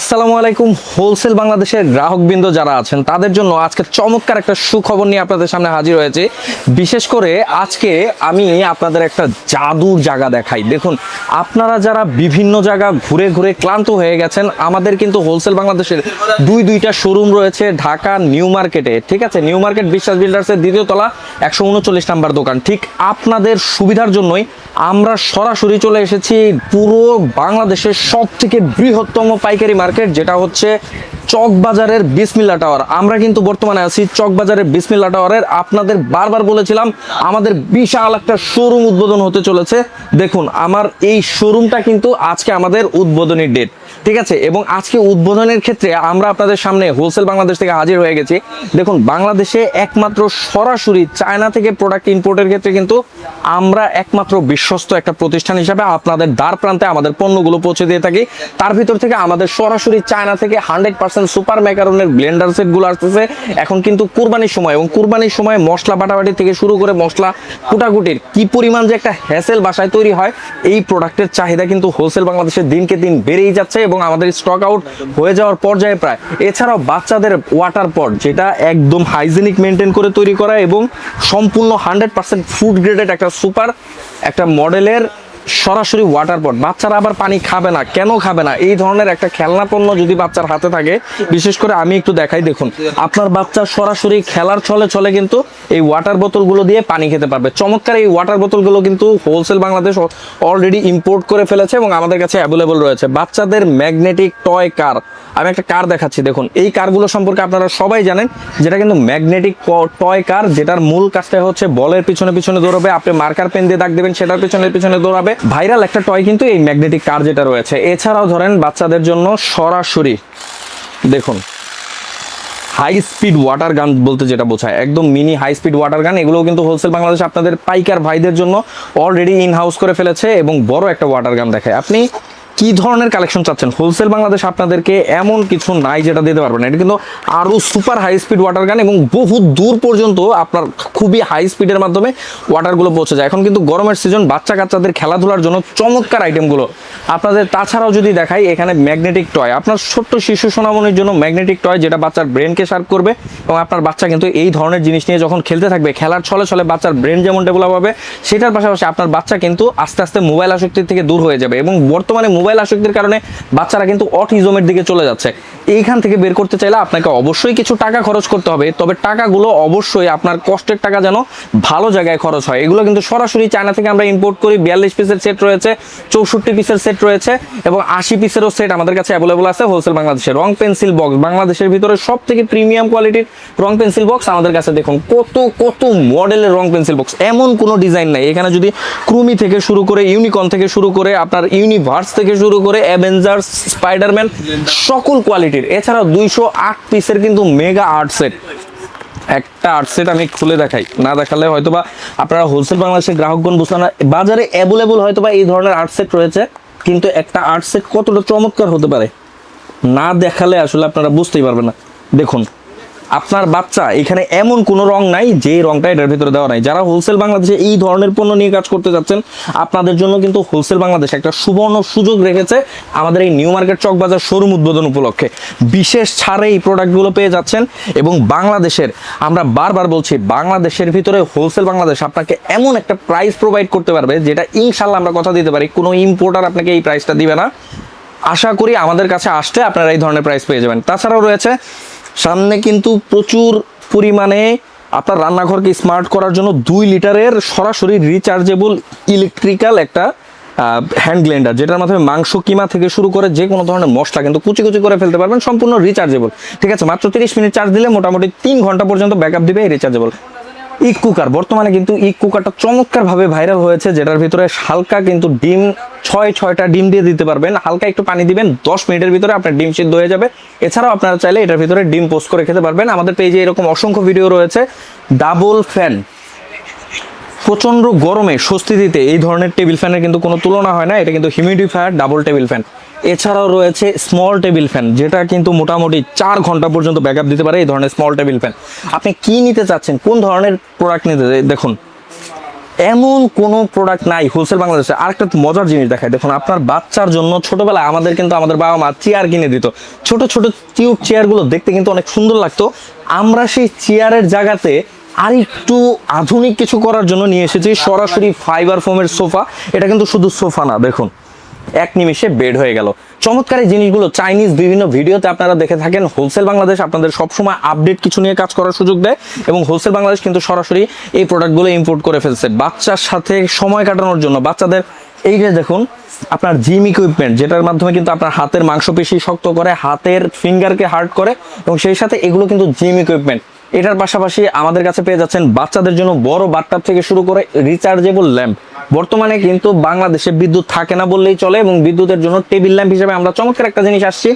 আসসালামু আলাইকুম। হোলসেল বাংলাদেশের গ্রাহকবৃন্দ যারা আছেন তাদের জন্য আজকে চমৎকার একটা সুখবর নিয়ে আপনাদের সামনে হাজির হয়েছে। বিশেষ করে আজকে আমি আপনাদের একটা জাদুর জায়গা দেখাই। দেখুন, আপনারা যারা বিভিন্ন জায়গা ঘুরে ঘুরে ক্লান্ত হয়ে গেছেন, আমাদের কিন্তু হোলসেল বাংলাদেশের দুইটা শোরুম রয়েছে ঢাকা নিউ মার্কেটে। ঠিক আছে, নিউ মার্কেট বিশ্বাস বিল্ডার্সের দ্বিতীয় তলা 139 নাম্বার দোকান। ঠিক আপনাদের সুবিধার জন্যই আমরা সরাসরি চলে এসেছি পুরো বাংলাদেশের সব থেকে বৃহত্তম পাইকারি মার্কেট, যেটা হচ্ছে চকবাজারের বিসমিল্লাহ টাওয়ার। আমরা কিন্তু বর্তমানে আছি চকবাজারের বিসমিল্লাহ টাওয়ারের। আপনাদের বারবার বলেছিলাম আমাদের বিশাল একটা শোরুম উদ্বোধন হতে চলেছে। দেখুন, আমার এই শোরুমটা কিন্তু আজকে আমাদের উদ্বোধনী ডেট। ঠিক আছে, এবং আজকে উদ্বোধনের ক্ষেত্রে আমরা আপনাদের সামনে হোলসেল বাংলাদেশ থেকে হাজির হয়ে গেছি। দেখুন, বাংলাদেশে একমাত্র সরাসরি চায়না থেকে প্রোডাক্ট ইম্পোর্টের ক্ষেত্রে কিন্তু আমরা একমাত্র বিশ্বস্ত একটা প্রতিষ্ঠান হিসাবে আপনাদের দ্বার প্রান্তে আমাদের পণ্যগুলো পৌঁছে দিয়ে থাকি। তার ভিতর থেকে আমাদের সরাসরি চায়না থেকে 100% সুপার ম্যাকারনের ব্লেন্ডার সেটগুলো আসতেছে। এখন কিন্তু কুরবানির সময়, এবং কুরবানির সময় মশলা বাটাবাটি থেকে শুরু করে মশলা কুটাকুটির কি পরিমাণ যে একটা হ্যাসেল বাসায় তৈরি হয়, এই প্রোডাক্টের চাহিদা কিন্তু হোলসেল বাংলাদেশের দিনকে দিন বেড়েই যাচ্ছে এবং আমাদের স্টক আউট হয়ে যাওয়ার পর্যায়ে প্রায়। এছাড়াও বাচ্চাদের ওয়াটার পট, যেটা একদম হাইজেনিক মেনটেন করে তৈরি করা এবং সম্পূর্ণ 100% ফুড গ্রেডেড একটা সুপার একটা মডেলের সরাসরি ওয়াটার পট। বাচ্চারা আবার পানি খাবে না, কেন খাবে না? এই ধরনের একটা খেলনা পণ্য যদি বাচ্চার হাতে থাকে, বিশেষ করে আমি একটু দেখাই। দেখুন, আপনার বাচ্চা সরাসরি খেলার ছলে ছলে কিন্তু এই ওয়াটার বোতলগুলো দিয়ে পানি খেতে পারবে। চমৎকার এই ওয়াটার বোতলগুলো কিন্তু হোলসেল বাংলাদেশ অলরেডি ইম্পোর্ট করে ফেলেছে এবং আমাদের কাছে অ্যাভেলেবল রয়েছে। বাচ্চাদের ম্যাগনেটিক টয় কার, আমি একটা কার দেখাচ্ছি। দেখুন, এই কারগুলো সম্পর্কে আপনারা সবাই জানেন, যেটা কিন্তু ম্যাগনেটিক টয় কার, যেটার মূল কাজটা হচ্ছে বলের পিছনে পিছনে দৌড়াবে। আপনি মার্কার পেন দিয়ে দাগ দেবেন, সেটার পিছনে পিছনে দৌড়াবে। ভাইরাল একটা টয় কিন্তু এই ম্যাগনেটিক কার যেটা রয়েছে। এছাড়াও ধরেন বাচ্চাদের জন্য সরাসরি দেখুন হাই স্পিড ওয়াটার গান বলতে যেটা বোঝায়, একদম মিনি হাই স্পিড ওয়াটার গান, এগুলোও কিন্তু হোলসেল বাংলাদেশ আপনাদের পাইকার ভাইদের জন্য অলরেডি ইন হাউস করে ফেলেছে। এবং বড় একটা ওয়াটার গান দেখায়। আপনি কি ধরনের কালেকশন চাচ্ছেন, হোলসেল বাংলাদেশ আপনাদেরকে এমন কিছু নাই যেটা দিতে পারবেন না। এটা কিন্তু আরও সুপার হাই স্পিড ওয়াটার গান এবং বহু দূর পর্যন্ত আপনার খুবই হাই স্পিডের মাধ্যমে ওয়াটারগুলো পৌঁছে যায়। এখন কিন্তু গরমের সিজন, বাচ্চা কাচ্চাদের খেলাধুলার জন্য চমৎকার আইটেমগুলো আপনাদের। তাছাড়াও যদি দেখাই, এখানে ম্যাগনেটিক টয়, আপনার ছোট্ট শিশু সোনামনির জন্য ম্যাগনেটিক টয়, যেটা বাচ্চার ব্রেনকে শার্প করবে। এবং আপনার বাচ্চা কিন্তু এই ধরনের জিনিস নিয়ে যখন খেলতে থাকবে, খেলার ছলে ছলে বাচ্চার ব্রেন যেমন ডেভেলপ হবে, সেটার পাশাপাশি আপনার বাচ্চা কিন্তু আস্তে আস্তে মোবাইল আসক্তির থেকে দূর হয়ে যাবে। এবং বর্তমানে মোবাইল আসক্তির কারণে বাচ্চারা কিন্তু অটিজমের দিকে চলে যাচ্ছে। এইখান থেকে বের করতে চাইলে আপনাকে অবশ্যই কিছু টাকা খরচ করতে হবে, তবে টাকাগুলো অবশ্যই আপনার কষ্টের টাকা যেন ভালো জায়গায় খরচ হয়। এগুলো কিন্তু সরাসরি চায়না থেকে আমরা ইম্পোর্ট করি। 42 পিসের সেট রয়েছে, 64 পিসের সেট রয়েছে এবং 80 পিসেরও সেট আমাদের কাছে অ্যাভেলেবল আছে হোলসেল বাংলাদেশে। রং পেন্সিল বক্স, বাংলাদেশের ভিতরে সব থেকে প্রিমিয়াম কোয়ালিটির রং পেন্সিল বক্স আমাদের কাছে। দেখুন কত কত মডেলের রং পেন্সিল বক্স, এমন কোনো ডিজাইন নাই। এখানে যদি ক্রুমি থেকে শুরু করে ইউনিকর্ন থেকে শুরু করে আপনার ইউনিভার্স থেকে শুরু করে অ্যাভেঞ্জার্স, স্পাইডারম্যান, সকল কোয়ালিটির। এছাড়াও 208 পিসের কিন্তু মেগা আর্ট সেট। একটা আর্ট সেট আমি খুলে দেখাই, না দেখালে হয়তোবা আপনারা হোলসেল বাংলাদেশের গ্রাহকগণ বুঝতে না। বাজারে অ্যাভেলেবল হয়তোবা এই ধরনের আর্ট সেট রয়েছে, কিন্তু একটা আর্ট সেট কতটা চমৎকার হতে পারে না দেখালে আসলে আপনারা বুঝতেই পারবেন না। দেখুন, আপনার বাচ্চা, এখানে এমন কোনো রং নাই যে রংটা এটার ভিতরে দেওয়া নাই। যারা হোলসেল বাংলাদেশে এই ধরনের পণ্য নিয়ে কাজ করতে যাচ্ছেন, আপনাদের জন্য কিন্তু হোলসেল বাংলাদেশ একটা সুবর্ণ সুযোগ রেখেছে আমাদের এই নিউ মার্কেট চকবাজার শোরুম উদ্বোধন উপলক্ষে। বিশেষ ছাড়ে এই প্রোডাক্টগুলো পেয়ে যাচ্ছেন। এবং বাংলাদেশের, আমরা বারবার বলছি, বাংলাদেশের ভিতরে হোলসেল বাংলাদেশ আপনাকে এমন একটা প্রাইস প্রোভাইড করতে পারবে, যেটা ইনশাল্লাহ আমরা কথা দিতে পারি কোনো ইম্পোর্টার আপনাকে এই প্রাইসটা দিবে না। আশা করি আমাদের কাছে আসলে আপনারা এই ধরনের প্রাইস পেয়ে যাবেন। তাছাড়াও রয়েছে সামনে কিন্তু প্রচুর পরিমাণে আপনার রান্নাঘরকে স্মার্ট করার জন্য 2 লিটারের সরাসরি রিচার্জেবল ইলেকট্রিক্যাল একটা হ্যান্ড গ্রাইন্ডার, যেটার মাধ্যমে মাংস কিমা থেকে শুরু করে যে কোনো ধরনের মশলা কিন্তু কুচি কুচি করে ফেলতে পারবেন, সম্পূর্ণ রিচার্জেবল। ঠিক আছে, মাত্র 30 মিনিট চার্জ দিলে মোটামুটি 3 ঘন্টা পর্যন্ত ব্যাকআপ দিবে এই রিচার্জেবল ইগ কুকার। বর্তমানে কিন্তু ইগ কুকারটা চমৎকারভাবে ভাইরাল হয়েছে, যেটার ভিতরে হালকা কিন্তু ডিম 6টা ডিম দিয়ে দিতে পারবেন। হালকা একটু পানি দিবেন, 10 মিনিটের ভিতরে আপনার ডিম সিদ্ধ হয়ে যাবে। এছাড়াও আপনারা চাইলে এটার ভিতরে ডিম পোস্ট করে খেতে পারবেন। আমাদের পেজে এরকম অসংখ্য ভিডিও রয়েছে। ডাবল ফ্যান, প্রচন্ড গরমে স্বস্তি দিতে এই ধরনের টেবিল ফ্যানের কিন্তু কোনো তুলনা হয় না। এটা কিন্তু হিউমিডিফায়ার ডাবল টেবিল ফ্যান। এছাড়াও রয়েছে স্মল টেবিল ফ্যান, যেটা কিন্তু মোটামুটি 4 ঘন্টা পর্যন্ত ব্যাকআপ দিতে পারে। এই ধরনের স্মল টেবিল ফ্যান আপনি কি নিতে চাচ্ছেন, কোন ধরনের প্রোডাক্ট নিতে? দেখুন এমন কোনো প্রোডাক্ট নাই হোলসেল বাংলাদেশে। আরেকটা মজার জিনিস দেখায়, দেখুন আপনার বাচ্চার জন্য ছোটবেলায় আমাদের কিন্তু আমাদের বাবা মা চেয়ার কিনে দিত, ছোট ছোট টিউব চেয়ারগুলো দেখতে কিন্তু অনেক সুন্দর লাগতো। আমরা সেই চেয়ারের জায়গাতে আর একটু আধুনিক কিছু করার জন্য নিয়ে এসেছি সরাসরি ফাইবার ফোমের সোফা। এটা কিন্তু শুধু সোফা না, দেখুন এক নিমিষে বেড হয়ে গেল। চমৎকার এই জিনিসগুলো চাইনিজ বিভিন্ন ভিডিওতে আপনারা দেখে থাকেন। হোলসেল বাংলাদেশ আপনাদের সবসময় আপডেট কিছু নিয়ে কাজ করার সুযোগ দেয় এবং হোলসেল বাংলাদেশ কিন্তু সরাসরি এই প্রোডাক্টগুলো ইম্পোর্ট করে ফেলছে বাচ্চার সাথে সময় কাটানোর জন্য। বাচ্চাদের এই যে দেখুন আপনার জিম ইকুইপমেন্ট, যেটার মাধ্যমে কিন্তু আপনার হাতের মাংসপেশি শক্ত করে, হাতের ফিঙ্গারকে হার্ড করে, এবং সেই সাথে এগুলো কিন্তু জিম ইকুইপমেন্ট। এটার পাশাপাশি আমাদের কাছে পেয়ে যাচ্ছেন বাচ্চাদের জন্য বড় বাথটাব থেকে শুরু করে রিচার্জেবল ল্যাম্প। বর্তমানে কিন্তু বাংলাদেশে বিদ্যুৎ থাকে না বললেই চলে, এবং বিদ্যুতের জন্য টেবিল ল্যাম্প হিসেবে আমরা চমৎকার একটা জিনিস আসছি,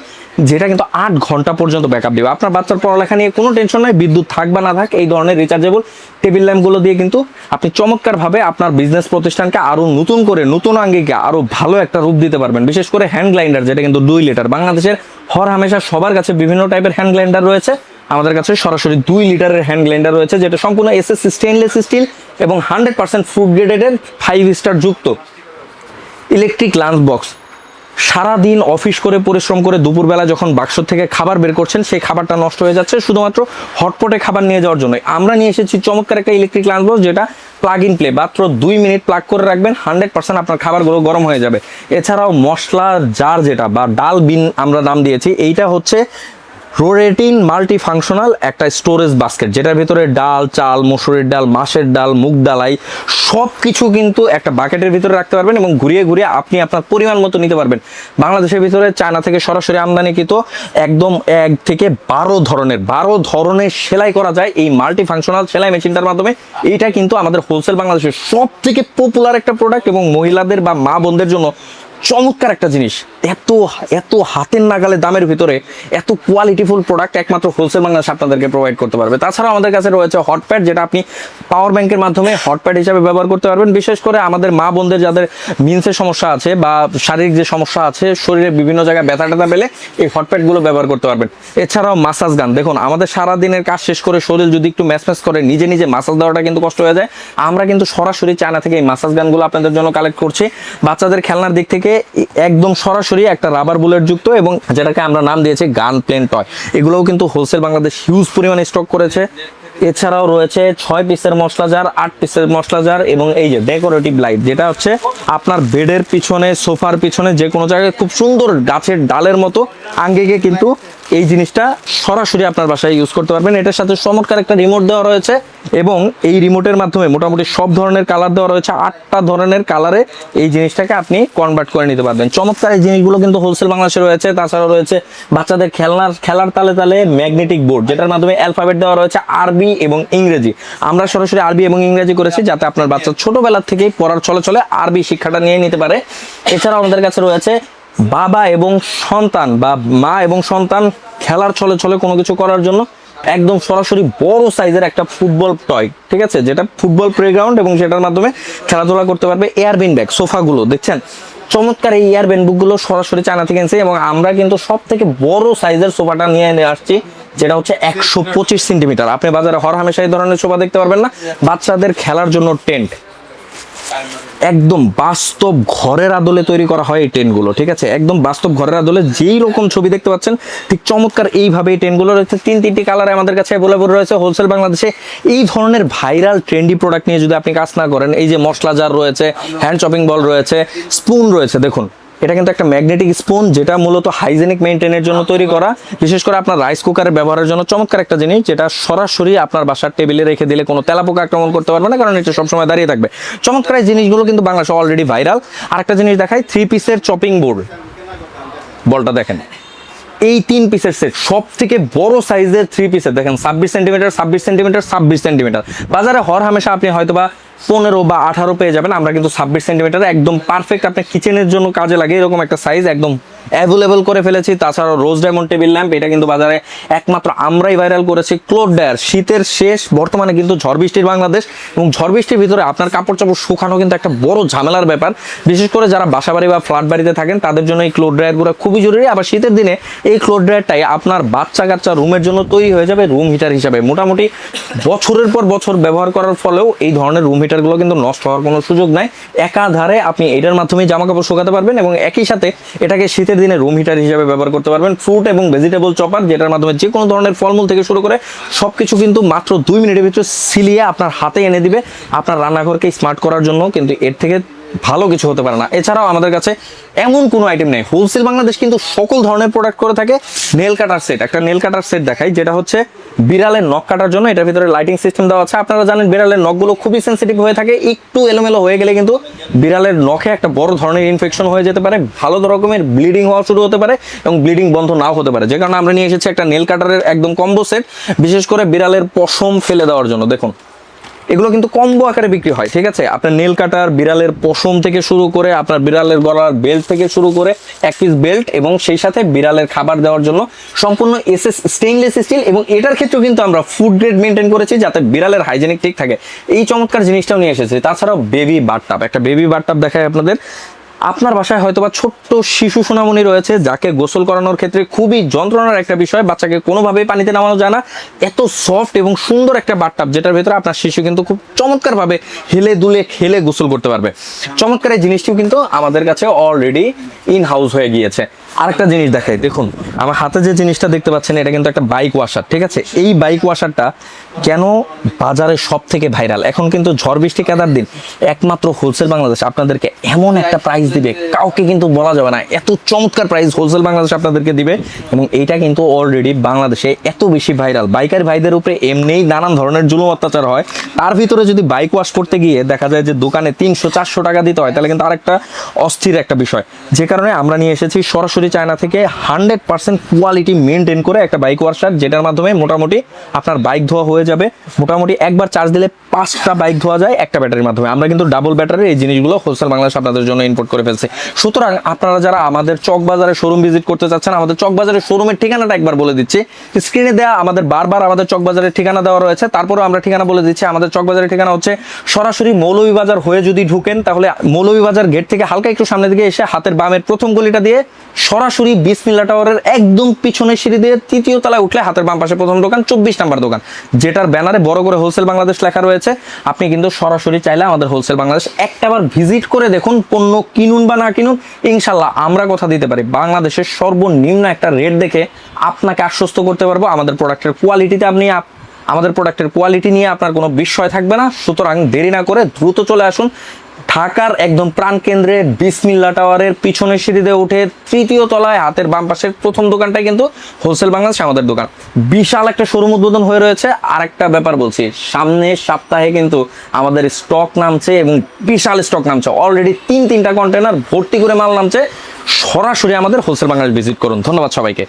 যেটা কিন্তু 8 ঘন্টা পর্যন্ত ব্যাকআপ দেবে। আপনার বাচ্চার পড়ালেখা নিয়ে কোনো টেনশন নাই, বিদ্যুৎ থাক বা না থাক, এই ধরনের রিচার্জেবল টেবিল ল্যাম্পগুলো দিয়ে কিন্তু আপনি চমৎকারভাবে আপনার বিজনেস প্রতিষ্ঠানকে আরো নতুন করে, নতুন আঙ্গিকে আরো ভালো একটা রূপ দিতে পারবেন। বিশেষ করে হ্যান্ড গ্রাইন্ডার, যেটা কিন্তু 2 লিটার, বাংলাদেশের হর হামেশা সবার কাছে বিভিন্ন টাইপের হ্যান্ড গ্রাইন্ডার রয়েছে, আমাদের কাছে সরাসরি 2 লিটারের হ্যান্ড গ্রাইন্ডার রয়েছে, যেটা সম্পূর্ণ এসএস স্টেইনলেস স্টিল এবং 100% ফুড গ্রেডেড 5 স্টার যুক্ত। ইলেকট্রিক লাঞ্চ বক্স, সারাদিন অফিস করে পরিশ্রম করে দুপুরবেলা যখন বাক্স থেকে খাবার বের করছেন, সেই খাবারটা নষ্ট হয়ে যাচ্ছে শুধুমাত্র হটপটে খাবার নিয়ে যাওয়ার জন্য আমরা নিয়ে এসেছি চমৎকার একটা ইলেকট্রিক লাঞ্চ বক্স, যেটা প্লাগ ইন প্লে, মাত্র 2 মিনিট প্লাগ করে রাখবেন, 100% আপনার খাবারগুলো গরম হয়ে যাবে। এছাড়াও মশলা জার, যেটা বা ডাল বিন আমরা নাম দিয়েছি, এইটা হচ্ছে রোটেটিং মাল্টি ফাংশনাল একটা স্টোরেজ বাস্কেট, যেটার ভিতরে ডাল, চাল, মসুরের ডাল, মাসের ডাল, মুগ ডালাই সব কিছু কিন্তু একটা বাকেটের ভিতরে রাখতে পারবেন এবং ঘুরিয়ে ঘুরিয়ে আপনি আপনার পরিমাণ মতো নিতে পারবেন। বাংলাদেশের ভিতরে চায়না থেকে সরাসরি আমদানিকৃত একদম 1 থেকে 12 ধরনের সেলাই করা যায় এই মাল্টি ফাংশনাল সেলাই মেশিনটার মাধ্যমে। এইটা কিন্তু আমাদের হোলসেল বাংলাদেশের সব থেকে পপুলার একটা প্রোডাক্ট এবং মহিলাদের বা মা বোনদের জন্য চমৎকার একটা জিনিস। এত এত হাতের নাগালে দামের ভিতরে এত কোয়ালিটিফুল প্রোডাক্ট একমাত্র হোলসেল বাংলাদেশ আপনাদেরকে প্রোভাইড করতে পারবে। তাছাড়া আমাদের কাছে রয়েছে হটপ্যাড, যেটা আপনি পাওয়ার ব্যাংকের মাধ্যমে হটপ্যাড হিসাবে ব্যবহার করতে পারবেন। বিশেষ করে আমাদের মা বোনদের যাদের মিন্সের সমস্যা আছে বা শারীরিক যে সমস্যা আছে, শরীরে বিভিন্ন জায়গায় ব্যথা ট্যাথা পেলে এই হটপ্যাডগুলো ব্যবহার করতে পারবেন। এছাড়াও মাসাজ গান, দেখুন আমাদের সারা দিনের কাজ শেষ করে শরীর যদি একটু ম্যাচ করে নিজে নিজে মাসাজ দেওয়াটা কিন্তু কষ্ট হয়ে যায়। আমরা কিন্তু সরাসরি চায়না থেকে এই মাসাজ গানগুলো আপনাদের জন্য কালেক্ট করছি। বাচ্চাদের খেলনার দিক থেকে একদম সরাসরি একটা রাবার বুলেট যুক্ত, এবং যেটাকে আমরা নাম দিয়েছি গান প্লেন টয়, এগুলোও কিন্তু হোলসেল বাংলাদেশ হিউজ পরিমাণে স্টক করেছে। এছাড়াও রয়েছে 6 পিসের মশলা জার, 8 পিসের মশলা জার, এবং এই যে ডেকোরেটিভ লাইট, যেটা হচ্ছে আপনার বেডের পিছনে, সোফার পিছনে যে কোনো জায়গায় খুব সুন্দর গাছের ডালের মতো আঙ্গিকে কিন্তু এই জিনিসটা সরাসরি আপনার বাসায় ইউজ করতে পারবেন। এটার সাথে চমৎকার একটা রিমোট দেওয়া রয়েছে এবং এই রিমোটের মাধ্যমে মোটামুটি সব ধরনের কালার দেওয়া রয়েছে, 8টা ধরনের কালারে এই জিনিসটাকে আপনি কনভার্ট করে নিতে পারবেন। চমৎকার এই জিনিসগুলো কিন্তু হোলসেল বাংলাদেশে রয়েছে। তাছাড়াও রয়েছে বাচ্চাদের খেলার তালে তালে ম্যাগনেটিক বোর্ড, যেটার মাধ্যমে অ্যালফাবেট দেওয়া রয়েছে আরবি এবং ইংরেজি। আমরা সরাসরি আরবি এবং ইংরেজি করেছি, যাতে আপনার বাচ্চা ছোটবেলা থেকেই পড়ার চলে চলে আরবি শিক্ষাটা নিয়ে নিতে পারে। এছাড়াও আমাদের কাছে রয়েছে বাবা এবং সন্তান বা মা এবং সন্তান খেলার ছলে ছলে কোনো কিছু করার জন্য একদম সরাসরি বড় সাইজের একটা ফুটবল টয়, ঠিক আছে, যেটা ফুটবল প্লেগ্রাউন্ড, এবং সেটার মাধ্যমে খেলাধুলা করতে পারবে। এয়ারবিন ব্যাগ, সোফাগুলো দেখছেন চমৎকার, এই এয়ারবিন বুকগুলো সরাসরি চায়না থেকে এনেছি, এবং আমরা কিন্তু সব থেকে বড় সাইজের সোফাটা নিয়ে আসছি, যেটা হচ্ছে 125 সেন্টিমিটার। আপনি বাজারে হরহামেশা এই ধরনের সোফা দেখতে পারবেন না। বাচ্চাদের খেলার জন্য টেন্ট, একদম বাস্তব ঘরের আদলে তৈরি করা হয় এই টেন্টগুলো, ঠিক আছে, একদম বাস্তব ঘরের আদলে যেই রকম ছবি দেখতে পাচ্ছেন ঠিক চমৎকার এইভাবে এই টেন্টগুলো রয়েছে। 3টি কালারে আমাদের কাছে অ্যাভেলেবল রয়েছে হোলসেল বাংলাদেশে। এই ধরনের ভাইরাল ট্রেন্ডি প্রোডাক্ট নিয়ে যদি আপনি কাজ না করেন, এই যে মশলা জার রয়েছে, হ্যান্ড চপিং বল রয়েছে, স্পুন রয়েছে, দেখুন এটা কিন্তু একটা ম্যাগনেটিক স্পুন, যেটা মূলত হাইজেনিক মেইনটেনের জন্য তৈরি করা। বিশেষ করে আপনার রাইস কুকারের ব্যবহারের জন্য চমৎকার একটা জিনিস, যেটা সরাসরি আপনার বাসার টেবিলে রেখে দিলে কোনো তেলাপোকা আক্রমণ করতে পারবে না, কারণ এটা সবসময় দাঁড়িয়ে থাকবে। চমৎকার এই জিনিসগুলো কিন্তু বাংলাদেশে অলরেডি ভাইরাল। আরেকটা জিনিস দেখাই, 3 পিসের চপিং বোর্ড, বলটা দেখেন, এই 3 পিসের সেট, সব থেকে বড় সাইজের 3 পিসের, দেখেন 26 সেন্টিমিটার 26 সেন্টিমিটার 26 সেন্টিমিটার। বাজারে হরহামেশা আপনি হয়তো বা 15 বা 18 পেয়ে যাবেন, আমরা কিন্তু 26 সেন্টিমিটার একদম পারফেক্ট আপনার কিচেনের জন্য কাজে লাগে এরকম একটা সাইজ, একদম অ্যাভেলেবল করে ফেলেছি। তাছাড়াও রোজ ডায়মন্ড টেবিল ল্যাম্প, এটা কিন্তু বাজারে একমাত্র আমরাই ভাইরাল করেছি। ক্লোথ ড্রায়ার, শীতের শেষ, বর্তমানে কিন্তু ঝড় বৃষ্টির বাংলাদেশ, এবং ঝড় বৃষ্টির ভিতরে আপনার কাপড় চাপড় শুকানো কিন্তু একটা বড় ঝামেলার ব্যাপার। বিশেষ করে যারা বাসা বাড়ি বা ফ্ল্যাট বাড়িতে থাকেন তাদের জন্য এই ক্লোথ ড্রায়ারগুলো খুবই জরুরি। আবার শীতের দিনে এই ক্লোথ ড্রায়ারটাই আপনার বাচ্চা কাচ্চা রুমের জন্য তৈরি হয়ে যাবে রুম হিটার হিসাবে। মোটামুটি বছরের পর বছর ব্যবহার করার ফলেও এই ধরনের রুম হিটারগুলো কিন্তু নষ্ট হওয়ার কোনো সুযোগ নাই। একাধারে আপনি এটার মাধ্যমে জামা কাপড় শুকাতে পারবেন এবং একই সাথে এটাকে শীতের দিনে রুম হিটার হিসেবে ব্যবহার করতে পারবেন। ফ্রুট এবং ভেজিটেবল চপার, যেটার মাধ্যমে যে কোনো ধরনের ফলমূল থেকে শুরু করে সবকিছু কিন্তু মাত্র 2 মিনিটের ভিতরে সিলিয়ে আপনার হাতে এনে দিবে আপনার রান্নাঘরকে স্মার্ট করার জন্য। কিন্তু এর থেকে ভালো কিছু হতে পারে না। এছাড়াও আমাদের কাছে এমন কোনো আইটেম নেই। হোলসেল বাংলাদেশ কিন্তু সকল ধরনের প্রোডাক্ট করে থাকে। নেল কাটার সেট, একটা নেল কাটার সেট দেখাই, যেটা হচ্ছে বিড়ালের নখ কাটার জন্য। এটার ভিতরে লাইটিং সিস্টেম দেওয়া আছে। আপনারা জানেন বিড়ালের নখগুলো খুবই সেন্সিটিভ হয়ে থাকে, একটু এলোমেলো হয়ে গেলে কিন্তু বিড়ালের নখে একটা বড় ধরনের ইনফেকশন হয়ে যেতে পারে, ভালো রকমের ব্লিডিং হওয়া শুরু হতে পারে এবং ব্লিডিং বন্ধ নাও হতে পারে। যে কারণে আমরা নিয়ে এসেছি একটা নেল কাটারের একদম কম্বো সেট, বিশেষ করে বিড়ালের পশম ফেলে দেওয়ার জন্য। দেখুন এগুলো কিন্তু কম্বো আকারে বিক্রি হয়, ঠিক আছে। আপনার নেল কাটার, বিড়ালের পশম থেকে শুরু করে আপনার বিড়ালের গলার বেল্ট থেকে শুরু করে এক পিস বেল্ট, এবং সেই সাথে বিড়ালের খাবার দেওয়ার জন্য সম্পূর্ণ এসএস স্টেইনলেস স্টিল, এবং এটার ক্ষেত্রেও কিন্তু আমরা ফুড গ্রেড মেনটেন করেছি যাতে বিড়ালের হাইজেনিক ঠিক থাকে। এই চমৎকার জিনিসটাও নিয়ে এসেছি। তাছাড়াও বেবি বাথটাব, একটা বেবি বাথটাব দেখায় আপনাদের। আপনার বাসায় হয়তোবা ছোট্ট শিশু সোনামণি রয়েছে যাকে গোসল করানোর ক্ষেত্রে খুবই যন্ত্রণার একটা বিষয়, বাচ্চাকে কোনোভাবেই পানিতে নামানো যায় না। এত সফট এবং সুন্দর একটা বাথটাব যেটার ভেতরে আপনার শিশু কিন্তু খুব চমৎকারভাবে হেলে দুলে খেলে গোসল করতে পারবে। চমৎকার এই জিনিসটিও কিন্তু আমাদের কাছে অলরেডি ইন হাউস হয়ে গিয়েছে। আরেকটা জিনিস দেখাই, দেখুন আমার হাতে যে জিনিসটা দেখতে পাচ্ছেন এটা কিন্তু একটা বাইক ওয়াশার, ঠিক আছে। এই বাইক ওয়াশারটা কেন বাজারে সব থেকে ভাইরাল? এখন কিন্তু ঝড় বৃষ্টি কাদার দিন, একমাত্র হোলসেল বাংলাদেশ আপনাদেরকে এমন একটা প্রাইস দিবে, কাউকে কিন্তু বলা যাবে না, এত চমৎকার প্রাইস হোলসেল বাংলাদেশ আপনাদেরকে দিবে। এবং এইটা কিন্তু অলরেডি বাংলাদেশে এত বেশি ভাইরাল, বাইকার ভাইদের উপরে এমনিই নানান ধরনের জুলুম অত্যাচার হয়, তার ভিতরে যদি বাইক ওয়াশ করতে গিয়ে দেখা যায় যে দোকানে 300-400 টাকা দিতে হয়, তাহলে কিন্তু আরেকটা অস্থির একটা বিষয়। যে কারণে আমরা নিয়ে এসেছি সরাসরি চায়না থেকে 100% কোয়ালিটি মেনটেন করে একটা বাইক ওয়াশার, যেটার মাধ্যমে মোটামুটি আপনার বাইক ধোয়া হয়ে যাবে। মোটামুটি একবার চার্জ দিলে 5টা বাইক ধোয়া যায় একটা ব্যাটারির মাধ্যমে। আমরা কিন্তু ডাবল ব্যাটারি এই জিনিসগুলো হোলসেল বাংলাদেশ আপনাদের জন্য ইম্পোর্ট করে ফেলছে। সুতরাং আপনারা যারা আমাদের চকবাজারে শোরুম ভিজিট করতে চাচ্ছেন, আমাদের চকবাজারের শোরুমের ঠিকানাটা একবার বলে দিচ্ছি। স্ক্রিনে দেওয়া আমাদের বারবার আমাদের চকবাজারের ঠিকানা দেওয়া রয়েছে, তারপরেও আমরা ঠিকানা বলে দিচ্ছি। আমাদের চকবাজারের ঠিকানা হচ্ছে সরাসরি মৌলভীবাজার হয়ে যদি ঢুকেন, তাহলে মৌলভীবাজার গেট থেকে হালকা একটু সামনের দিকে এসে হাতের বামের প্রথম গলিটা দিয়ে সরাসরি বিসমিল্লাহ টাওয়ারের একদম পিছনের সিঁড়ি দিয়ে 3য় তলায় উঠলে হাতের বাম পাশে প্রথম দোকান, 24 নাম্বার দোকান, যেটার ব্যানারে বড় করে হোলসেল বাংলাদেশ লেখা রয়েছে। আপনি কিন্তু সরাসরি চাইলে আমাদের হোলসেল বাংলাদেশ একটাবার ভিজিট করে দেখুন, পণ্য কিনুন বা না কিনুন, ইনশাল্লাহ আমরা কথা দিতে পারি বাংলাদেশের সর্বনিম্ন একটা রেট দেখে আপনাকে আশ্বস্ত করতে পারবো। আমাদের প্রোডাক্টের কোয়ালিটিতে আমাদের প্রোডাক্টের কোয়ালিটি নিয়ে আপনার কোনো বিস্ময় থাকবে না। সুতরাং দেরি না করে দ্রুত চলে আসুন ঢাকার একদম প্রাণকেন্দ্রে বিসমিল্লাহ টাওয়ারের পিছনের সিঁড়িতে উঠে 3য় তলায় হাতের বাম পাশের প্রথম দোকানটাই কিন্তু হোলসেল বাংলাদেশ আমাদের দোকান। বিশাল একটা শোরুম উদ্বোধন হয়ে রয়েছে। আরেকটা ব্যাপার বলছি, সামনের সপ্তাহে কিন্তু আমাদের স্টক নামছে এবং বিশাল স্টক নামছে। অলরেডি 3টা কন্টেনার ভর্তি করে মাল নামছে। সরাসরি আমাদের হোলসেল বাংলাদেশ ভিজিট করুন। ধন্যবাদ সবাইকে।